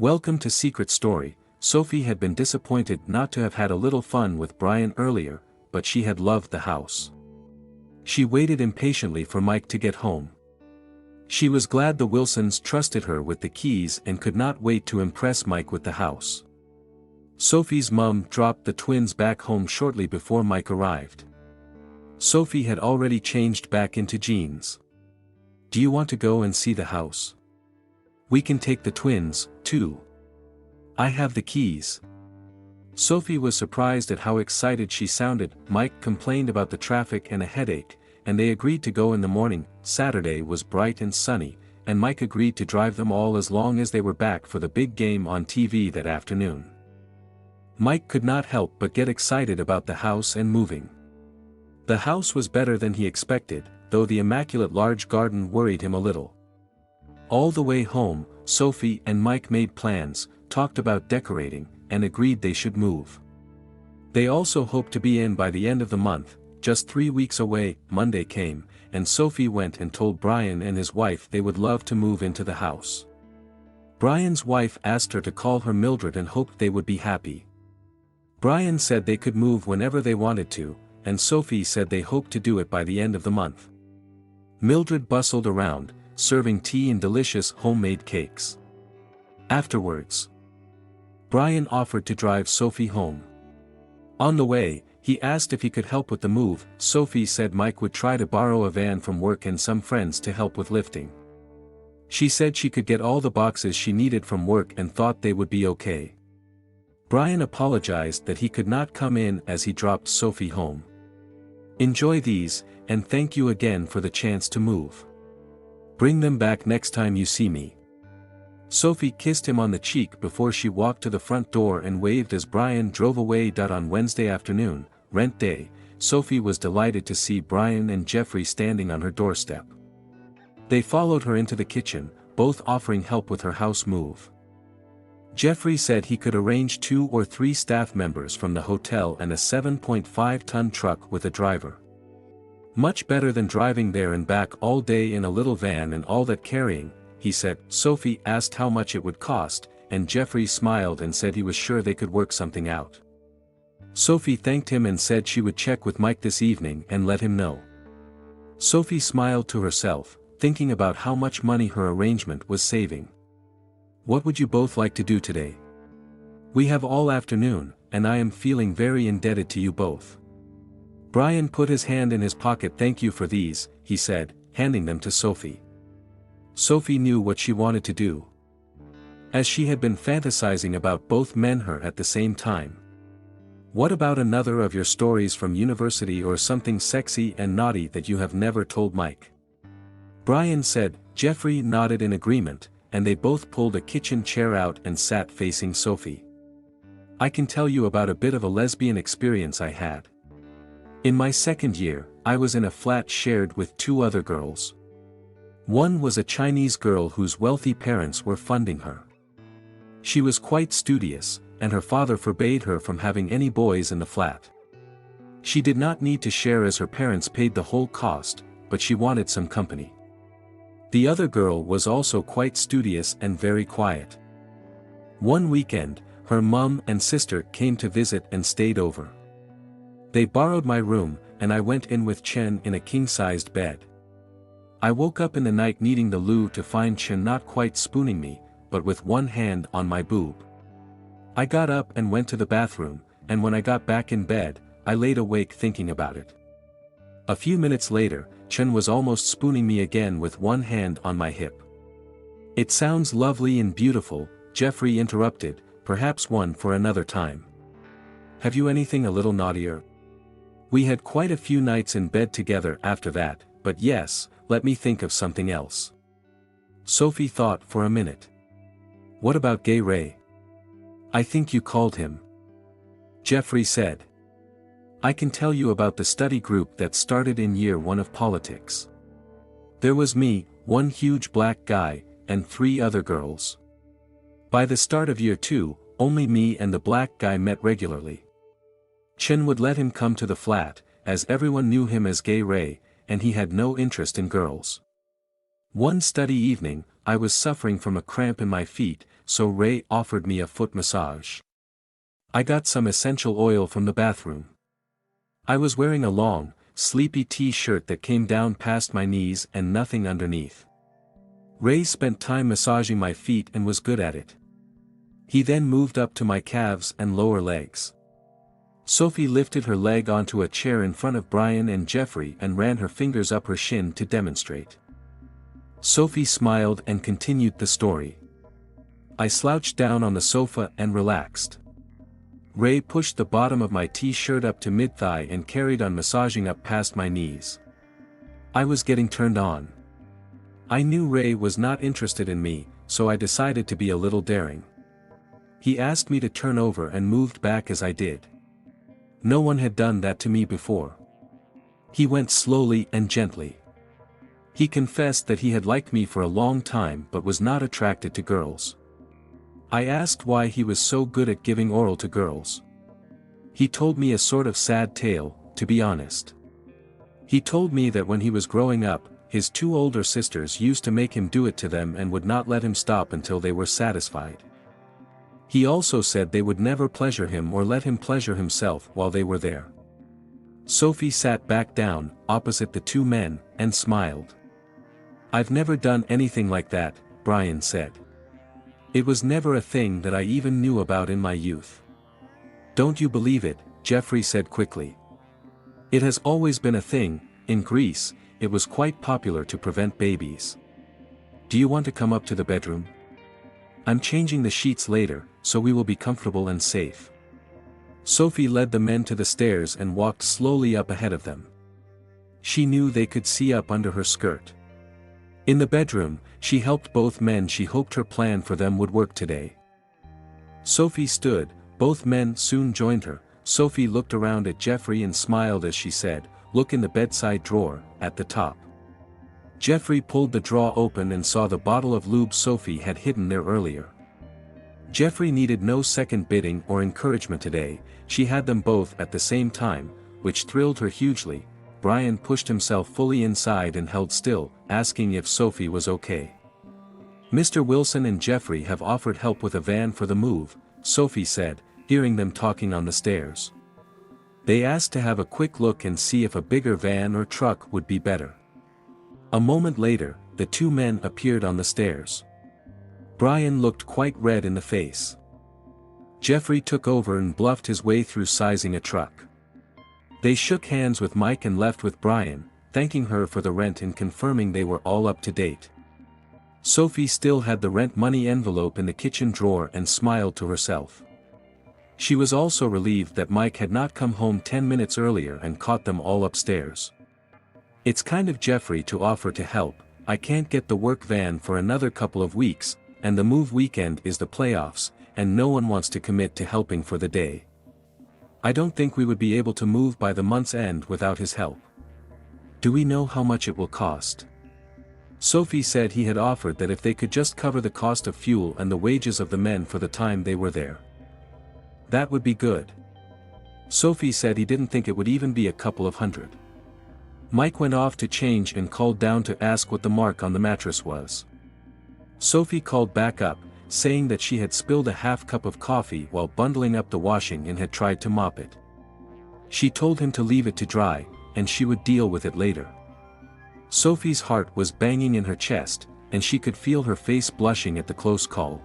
Welcome to Secret Story. Sophie had been disappointed not to have had a little fun with Brian earlier, but she had loved the house. She waited impatiently for Mike to get home. She was glad the Wilsons trusted her with the keys and could not wait to impress Mike with the house. Sophie's mum dropped the twins back home shortly before Mike arrived. Sophie had already changed back into jeans. "Do you want to go and see the house? We can take the twins, too. I have the keys." Sophie was surprised at how excited she sounded. Mike complained about the traffic and a headache, and they agreed to go in the morning. Saturday was bright and sunny, and Mike agreed to drive them all as long as they were back for the big game on TV that afternoon. Mike could not help but get excited about the house and moving. The house was better than he expected, though the immaculate large garden worried him a little. All the way home, Sophie and Mike made plans, talked about decorating, and agreed they should move. They also hoped to be in by the end of the month. Just 3 weeks away. Monday came, and Sophie went and told Brian and his wife they would love to move into the house. Brian's wife asked her to call her Mildred and hoped they would be happy. Brian said they could move whenever they wanted to, and Sophie said they hoped to do it by the end of the month. Mildred bustled around, serving tea and delicious homemade cakes. Afterwards, Brian offered to drive Sophie home. On the way, he asked if he could help with the move. Sophie said Mike would try to borrow a van from work and some friends to help with lifting. She said she could get all the boxes she needed from work and thought they would be okay. Brian apologized that he could not come in as he dropped Sophie home. "Enjoy these, and thank you again for the chance to move. Bring them back next time you see me." Sophie kissed him on the cheek before she walked to the front door and waved as Brian drove away. On Wednesday afternoon, rent day, Sophie was delighted to see Brian and Jeffrey standing on her doorstep. They followed her into the kitchen, both offering help with her house move. Jeffrey said he could arrange 2 or 3 staff members from the hotel and a 7.5-ton truck with a driver. "Much better than driving there and back all day in a little van and all that carrying," he said. Sophie asked how much it would cost, and Jeffrey smiled and said he was sure they could work something out. Sophie thanked him and said she would check with Mike this evening and let him know. Sophie smiled to herself, thinking about how much money her arrangement was saving. "What would you both like to do today? We have all afternoon, and I am feeling very indebted to you both." Brian put his hand in his pocket. "Thank you for these," he said, handing them to Sophie. Sophie knew what she wanted to do, as she had been fantasizing about both men her at the same time. "What about another of your stories from university or something sexy and naughty that you have never told Mike?" Brian said. Jeffrey nodded in agreement, and they both pulled a kitchen chair out and sat facing Sophie. "I can tell you about a bit of a lesbian experience I had. In my second year, I was in a flat shared with 2 other girls. One was a Chinese girl whose wealthy parents were funding her. She was quite studious, and her father forbade her from having any boys in the flat. She did not need to share as her parents paid the whole cost, but she wanted some company. The other girl was also quite studious and very quiet. One weekend, her mum and sister came to visit and stayed over. They borrowed my room, and I went in with Chen in a king-sized bed. I woke up in the night needing the loo to find Chen not quite spooning me, but with one hand on my boob. I got up and went to the bathroom, and when I got back in bed, I laid awake thinking about it. A few minutes later, Chen was almost spooning me again with one hand on my hip." "It sounds lovely and beautiful," Jeffrey interrupted, "perhaps one for another time. Have you anything a little naughtier?" "We had quite a few nights in bed together after that, but yes, let me think of something else." Sophie thought for a minute. "What about Gay Ray?" "I think you called him." Jeffrey said. "I can tell you about the study group that started in year 1 of politics. There was me, one huge black guy, and 3 other girls. By the start of year 2, only me and the black guy met regularly. Chen would let him come to the flat, as everyone knew him as Gay Ray, and he had no interest in girls. One study evening, I was suffering from a cramp in my feet, so Ray offered me a foot massage. I got some essential oil from the bathroom. I was wearing a long, sleepy t-shirt that came down past my knees and nothing underneath. Ray spent time massaging my feet and was good at it. He then moved up to my calves and lower legs. Sophie lifted her leg onto a chair in front of Brian and Jeffrey and ran her fingers up her shin to demonstrate. Sophie smiled and continued the story. I slouched down on the sofa and relaxed. Ray pushed the bottom of my t-shirt up to mid-thigh and carried on massaging up past my knees. I was getting turned on. I knew Ray was not interested in me, so I decided to be a little daring. He asked me to turn over and moved back as I did. No one had done that to me before. He went slowly and gently. He confessed that he had liked me for a long time but was not attracted to girls. I asked why he was so good at giving oral to girls. He told me a sort of sad tale, to be honest. He told me that when he was growing up, his two older sisters used to make him do it to them and would not let him stop until they were satisfied. He also said they would never pleasure him or let him pleasure himself while they were there. Sophie sat back down, opposite the two men, and smiled. "I've never done anything like that," Brian said. "It was never a thing that I even knew about in my youth." "Don't you believe it?" Jeffrey said quickly. "It has always been a thing. In Greece, it was quite popular to prevent babies. Do you want to come up to the bedroom? I'm changing the sheets later, so we will be comfortable and safe." Sophie led the men to the stairs and walked slowly up ahead of them. She knew they could see up under her skirt. In the bedroom, she helped both men. She hoped her plan for them would work today. Sophie stood, both men soon joined her. Sophie looked around at Jeffrey and smiled as she said, "Look in the bedside drawer, at the top." Jeffrey pulled the drawer open and saw the bottle of lube Sophie had hidden there earlier. Jeffrey needed no second bidding or encouragement today. She had them both at the same time, which thrilled her hugely. Brian pushed himself fully inside and held still, asking if Sophie was okay. "Mr. Wilson and Jeffrey have offered help with a van for the move," Sophie said, hearing them talking on the stairs. "They asked to have a quick look and see if a bigger van or truck would be better." A moment later, the two men appeared on the stairs. Brian looked quite red in the face. Jeffrey took over and bluffed his way through sizing a truck. They shook hands with Mike and left with Brian, thanking her for the rent and confirming they were all up to date. Sophie still had the rent money envelope in the kitchen drawer and smiled to herself. She was also relieved that Mike had not come home 10 minutes earlier and caught them all upstairs. "It's kind of Jeffrey to offer to help. I can't get the work van for another couple of weeks, and the move weekend is the playoffs, and no one wants to commit to helping for the day. I don't think we would be able to move by the month's end without his help. Do we know how much it will cost?" Sophie said he had offered that if they could just cover the cost of fuel and the wages of the men for the time they were there. That would be good. Sophie said he didn't think it would even be a couple of $100. Mike went off to change and called down to ask what the mark on the mattress was. Sophie called back up, saying that she had spilled a half cup of coffee while bundling up the washing and had tried to mop it. She told him to leave it to dry, and she would deal with it later. Sophie's heart was banging in her chest, and she could feel her face blushing at the close call.